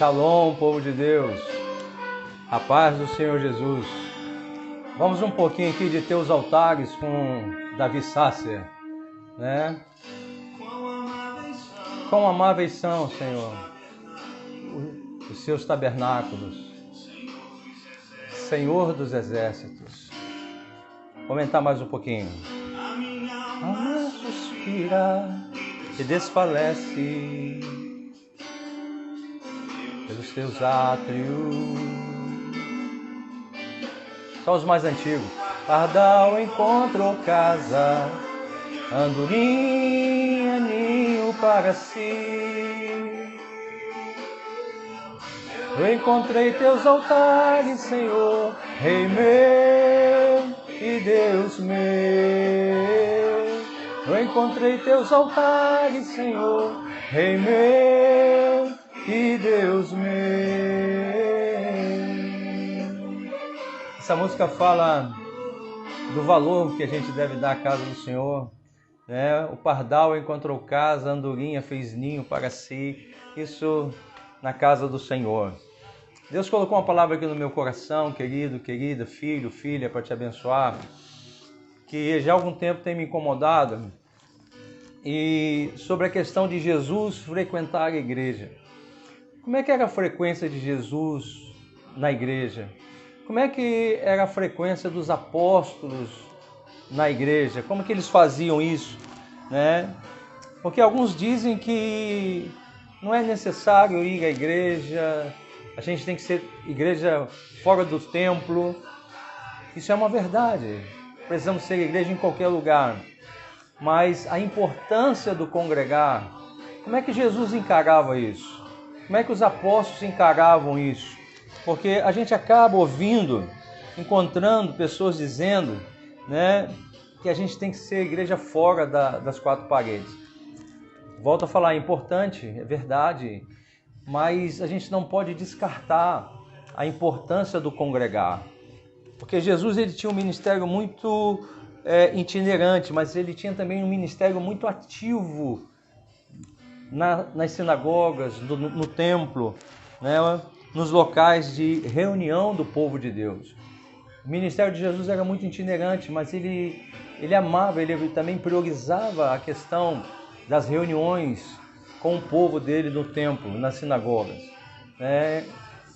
Shalom, povo de Deus, a paz do Senhor Jesus. Vamos um pouquinho aqui de teus altares com Davi Sácia, né? Quão amáveis são, Senhor, os seus tabernáculos, Senhor dos exércitos. Vou aumentar mais um pouquinho. A alma suspira e desfalece pelos teus átrios. Só os mais antigos. Pardal encontrou casa, andorinha ninho para si. Eu encontrei teus altares, Senhor, Rei meu e Deus meu. Eu encontrei teus altares, Senhor, Rei meu e Deus meu. Essa música fala do valor que a gente deve dar à casa do Senhor, né? O pardal encontrou casa, a andorinha fez ninho para si. Isso na casa do Senhor. Deus colocou uma palavra aqui no meu coração, querido, querida, filho, filha, para te abençoar, que já há algum tempo tem me incomodado, e sobre a questão de Jesus frequentar a igreja. Como é que era a frequência de Jesus na igreja? Como é que era a frequência dos apóstolos na igreja? Como que eles faziam isso, né? Porque alguns dizem que não é necessário ir à igreja, a gente tem que ser igreja fora do templo. Isso é uma verdade. Precisamos ser igreja em qualquer lugar. Mas a importância do congregar, como é que Jesus encarava isso? Como é que os apóstolos encaravam isso? Porque a gente acaba ouvindo, encontrando pessoas dizendo, né, que a gente tem que ser igreja fora das quatro paredes. Volto a falar, é importante, é verdade, mas a gente não pode descartar a importância do congregar. Porque Jesus ele tinha um ministério muito itinerante, mas ele tinha também um ministério muito ativo nas sinagogas, no templo, né, nos locais de reunião do povo de Deus. O ministério de Jesus era muito itinerante, mas ele amava, ele também priorizava a questão das reuniões com o povo dele no templo, nas sinagogas.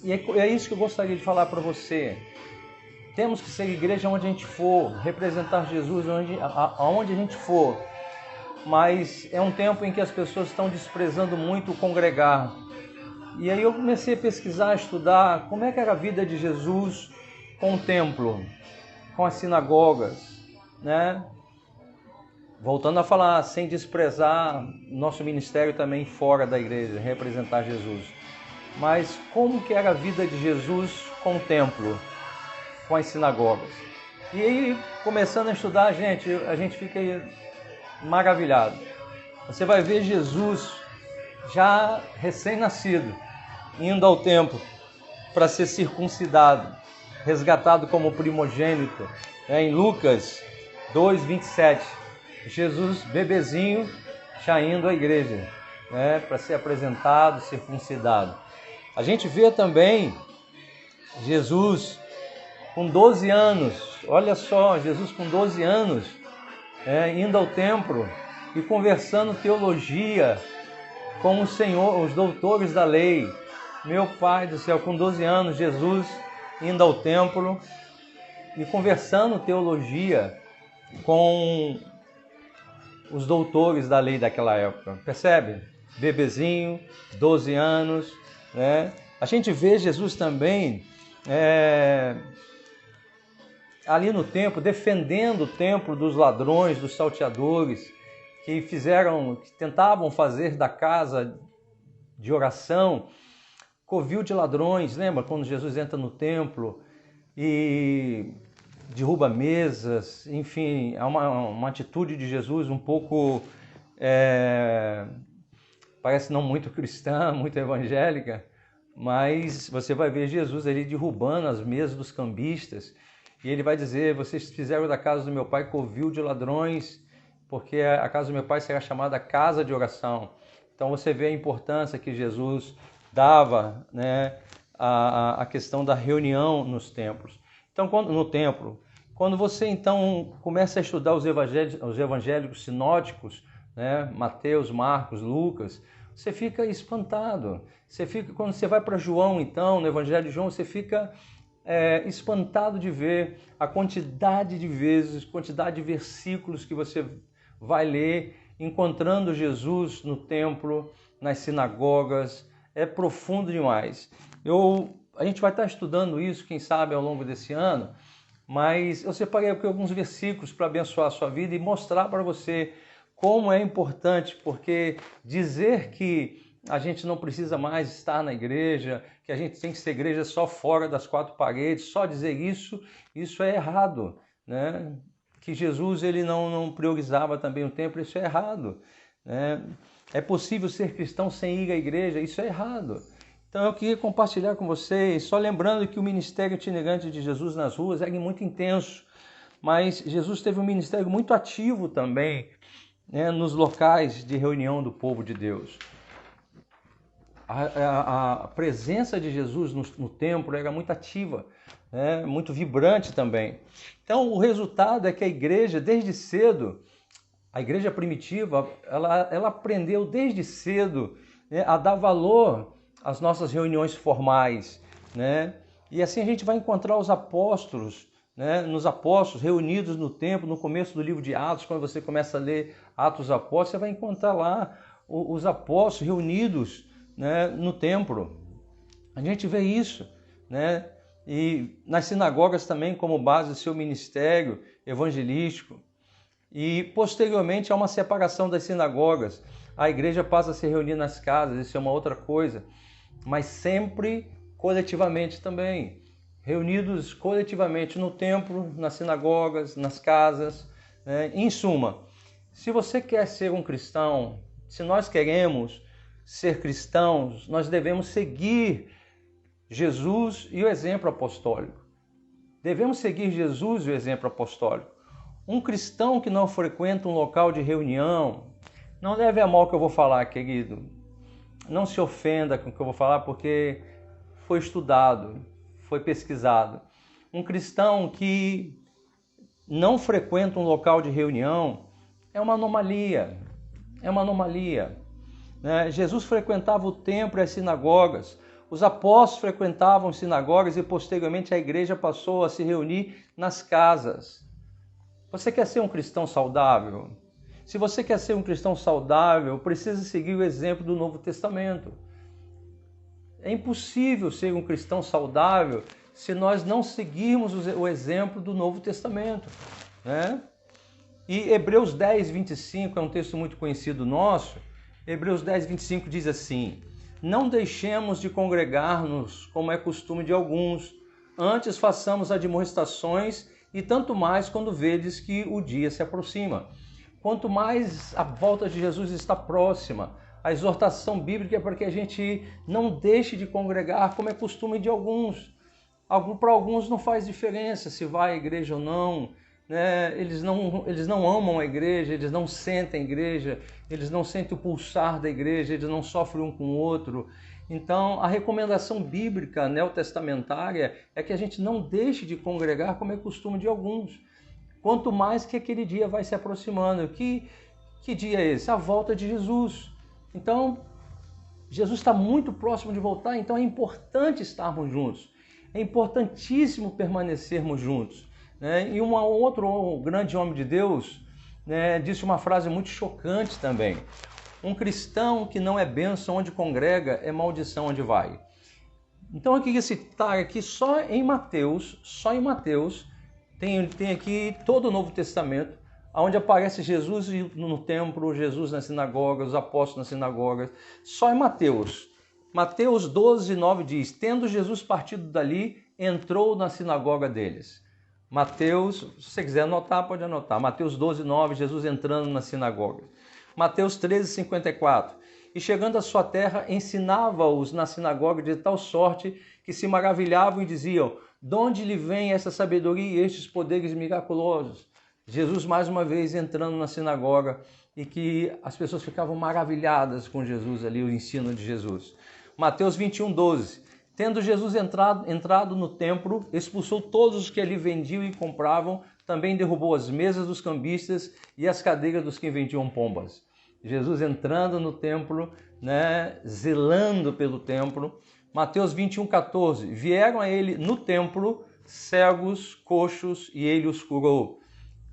E é isso que eu gostaria de falar para você. Temos que ser igreja onde a gente for, representar Jesus aonde a gente for. Mas é um tempo em que as pessoas estão desprezando muito o congregar. E aí eu comecei a pesquisar, a estudar como é que era a vida de Jesus com o templo, com as sinagogas, né? Voltando a falar, sem desprezar nosso ministério também fora da igreja, representar Jesus. Mas como que era a vida de Jesus com o templo, com as sinagogas? E aí, começando a estudar, a gente fica maravilhado. Você vai ver Jesus já recém-nascido, indo ao templo para ser circuncidado, resgatado como primogênito. Em Lucas 2:27, Jesus, bebezinho, já indo à igreja, para ser apresentado, circuncidado. A gente vê também Jesus com 12 anos, olha só, Jesus com 12 anos, indo ao templo e conversando teologia com o Senhor, os doutores da lei. Meu Pai do céu, com 12 anos, Jesus indo ao templo e conversando teologia com os doutores da lei daquela época. Percebe? Bebezinho, 12 anos, né? A gente vê Jesus também ali no templo, defendendo o templo dos ladrões, dos salteadores, que tentavam fazer da casa de oração covil de ladrões. Lembra quando Jesus entra no templo e derruba mesas? Enfim, é uma atitude de Jesus um pouco, parece não muito cristã, muito evangélica, mas você vai ver Jesus ali derrubando as mesas dos cambistas, e ele vai dizer: vocês fizeram da casa do meu pai covil de ladrões, porque a casa do meu pai será chamada casa de oração. Então você vê a importância que Jesus dava, né, a questão da reunião nos templos. Então, no templo, quando você então começa a estudar os evangélicos sinóticos, né, Mateus, Marcos, Lucas, você fica espantado. Quando você vai para João, então, no Evangelho de João, você fica espantado de ver a quantidade de vezes, quantidade de versículos que você vai ler, encontrando Jesus no templo, nas sinagogas. É profundo demais. A gente vai estar estudando isso, quem sabe, ao longo desse ano, mas eu separei aqui alguns versículos para abençoar a sua vida e mostrar para você como é importante, porque dizer que a gente não precisa mais estar na igreja, que a gente tem que ser igreja só fora das quatro paredes, só dizer isso é errado, né? Que Jesus ele não priorizava também o templo, isso é errado, né? É possível ser cristão sem ir à igreja, isso é errado. Então eu queria compartilhar com vocês, só lembrando que o ministério itinerante de Jesus nas ruas era muito intenso, mas Jesus teve um ministério muito ativo também, né, nos locais de reunião do povo de Deus. A presença de Jesus no templo era muito ativa, né, muito vibrante também. Então o resultado é que a igreja, desde cedo, a igreja primitiva, ela aprendeu desde cedo, né, a dar valor às nossas reuniões formais, né? E assim a gente vai encontrar os apóstolos, né, nos apóstolos reunidos no templo, no começo do livro de Atos, quando você começa a ler Atos dos Apóstolos, você vai encontrar lá os apóstolos reunidos, né, no templo. A gente vê isso, né? E nas sinagogas também como base do seu ministério evangelístico. E posteriormente há uma separação das sinagogas. A igreja passa a se reunir nas casas, isso é uma outra coisa, mas sempre coletivamente também. Reunidos coletivamente no templo, nas sinagogas, nas casas, né? Em suma, se você quer ser um cristão, se nós queremos ser cristãos, nós devemos seguir Jesus e o exemplo apostólico. Devemos seguir Jesus e o exemplo apostólico. Um cristão que não frequenta um local de reunião, não leve a mal o que eu vou falar, querido. Não se ofenda com o que eu vou falar, porque foi estudado, foi pesquisado. Um cristão que não frequenta um local de reunião é uma anomalia. É uma anomalia. Né? Jesus frequentava o templo e as sinagogas. Os apóstolos frequentavam sinagogas e posteriormente a igreja passou a se reunir nas casas. Você quer ser um cristão saudável? Se você quer ser um cristão saudável, precisa seguir o exemplo do Novo Testamento. É impossível ser um cristão saudável se nós não seguirmos o exemplo do Novo Testamento, né? E Hebreus 10, 25 é um texto muito conhecido nosso. Hebreus 10, 25 diz assim: não deixemos de congregar-nos, como é costume de alguns, antes façamos admoestações, e tanto mais quando vedes que o dia se aproxima. Quanto mais a volta de Jesus está próxima, a exortação bíblica é para que a gente não deixe de congregar, como é costume de alguns. Para alguns não faz diferença se vai à igreja ou não, né? Eles não amam a igreja, eles não sentem a igreja, eles não sentem o pulsar da igreja, eles não sofrem um com o outro. Então, a recomendação bíblica neotestamentária é que a gente não deixe de congregar, como é costume de alguns. Quanto mais que aquele dia vai se aproximando. Que dia é esse? A volta de Jesus. Então, Jesus está muito próximo de voltar, então é importante estarmos juntos. É importantíssimo permanecermos juntos, né? E outro grande homem de Deus, né, disse uma frase muito chocante também. Um cristão que não é bênção onde congrega, é maldição onde vai. Então eu queria citar aqui só em Mateus, tem aqui todo o Novo Testamento, onde aparece Jesus no templo, Jesus nas sinagogas, os apóstolos nas sinagogas. Só em Mateus. Mateus 12, 9 diz: tendo Jesus partido dali, entrou na sinagoga deles. Mateus, se você quiser anotar, pode anotar. Mateus 12, 9, Jesus entrando na sinagoga. Mateus 13, 54. E chegando à sua terra, ensinava-os na sinagoga de tal sorte que se maravilhavam e diziam: de onde lhe vem essa sabedoria e estes poderes miraculosos? Jesus mais uma vez entrando na sinagoga e que as pessoas ficavam maravilhadas com Jesus ali, o ensino de Jesus. Mateus 21:12. Tendo Jesus entrado no templo, expulsou todos os que ali vendiam e compravam, também derrubou as mesas dos cambistas e as cadeiras dos que vendiam pombas. Jesus entrando no templo, né, zelando pelo templo. Mateus 21:14. Vieram a ele no templo cegos, coxos, e ele os curou.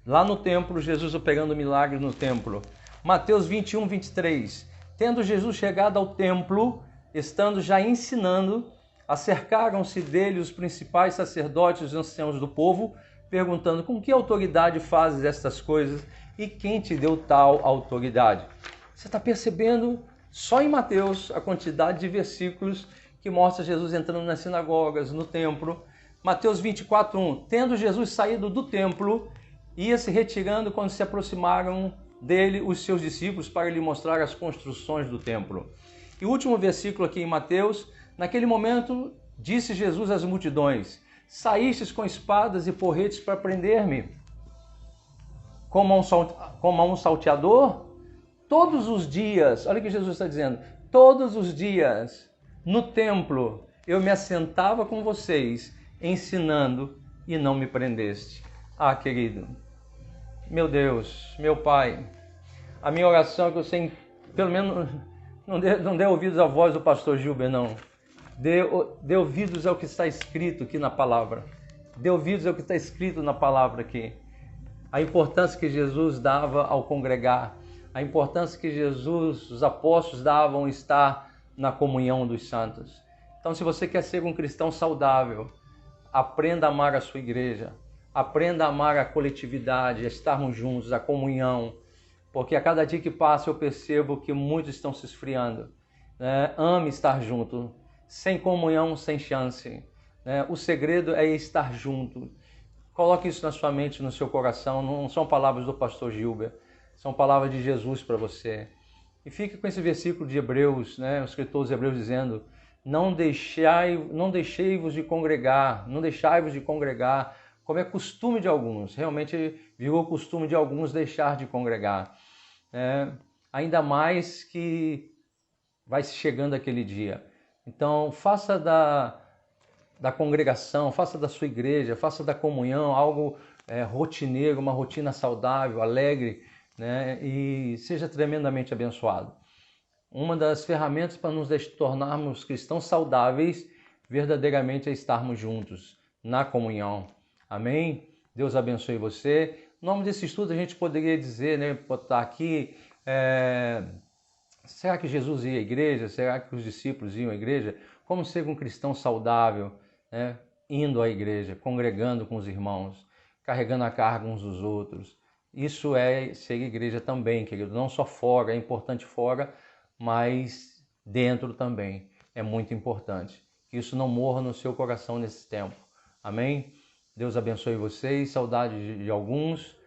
Lá no templo, Jesus operando milagres no templo. Mateus 21:23. Tendo Jesus chegado ao templo, estando já ensinando, acercaram-se dele os principais sacerdotes e os anciãos do povo, perguntando: com que autoridade fazes estas coisas e quem te deu tal autoridade? Você está percebendo só em Mateus a quantidade de versículos que mostra Jesus entrando nas sinagogas, no templo. Mateus 24:1. Tendo Jesus saído do templo, ia se retirando quando se aproximaram dele os seus discípulos para lhe mostrar as construções do templo. E o último versículo aqui em Mateus: naquele momento disse Jesus às multidões: saístes com espadas e porretes para prender-me, como a um salteador? Todos os dias, olha o que Jesus está dizendo, todos os dias no templo eu me assentava com vocês, ensinando, e não me prendeste. Ah, querido, meu Deus, meu Pai, a minha oração é que você, pelo menos, não dê ouvidos à voz do pastor Gilber, não. Dê ouvidos ao que está escrito aqui na palavra. Dê ouvidos ao que está escrito na palavra aqui. A importância que Jesus dava ao congregar, a importância que Jesus, os apóstolos davam estar na comunhão dos santos. Então, se você quer ser um cristão saudável, aprenda a amar a sua igreja, aprenda a amar a coletividade, a estarmos juntos, a comunhão, porque a cada dia que passa eu percebo que muitos estão se esfriando. Ame estar junto, sem comunhão, sem chance. O segredo é estar junto. Coloque isso na sua mente, no seu coração. Não são palavras do pastor Gilber, são palavras de Jesus para você. E fique com esse versículo de Hebreus, o escritor dos Hebreus dizendo: não deixai-vos de congregar, como é costume de alguns. Realmente virou costume de alguns deixar de congregar. Ainda mais que vai chegando aquele dia. Então, faça da congregação, faça da sua igreja, faça da comunhão algo rotineiro, uma rotina saudável, alegre, e seja tremendamente abençoado. Uma das ferramentas para nos tornarmos cristãos saudáveis verdadeiramente é estarmos juntos na comunhão. Amém? Deus abençoe você. No nome desse estudo a gente poderia dizer, botar aqui, será que Jesus ia à igreja? Será que os discípulos iam à igreja? Como ser um cristão saudável, indo à igreja, congregando com os irmãos, carregando a carga uns dos outros. Isso é ser igreja também, querido. Não só fora, é importante fora, mas dentro também é muito importante. Que isso não morra no seu coração nesse tempo. Amém? Deus abençoe vocês. Saudade de alguns,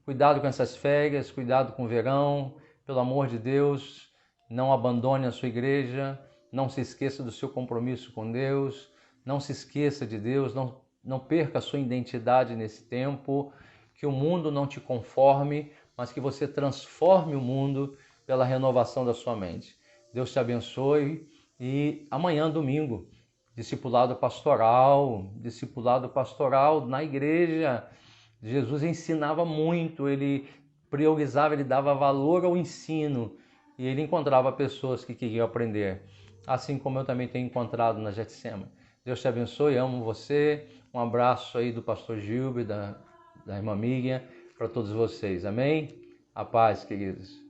Cuidado com essas férias, cuidado com o verão. Pelo amor de Deus, não abandone a sua igreja. Não se esqueça do seu compromisso com Deus. Não se esqueça de Deus. Não perca a sua identidade nesse tempo. Que o mundo não te conforme, mas que você transforme o mundo pela renovação da sua mente. Deus te abençoe. E amanhã, domingo, discipulado pastoral na igreja. Jesus ensinava muito, ele priorizava, ele dava valor ao ensino e ele encontrava pessoas que queriam aprender, assim como eu também tenho encontrado na Getsema. Deus te abençoe, amo você. Um abraço aí do pastor Gilber, da irmã Miriam, para todos vocês. Amém? A paz, queridos.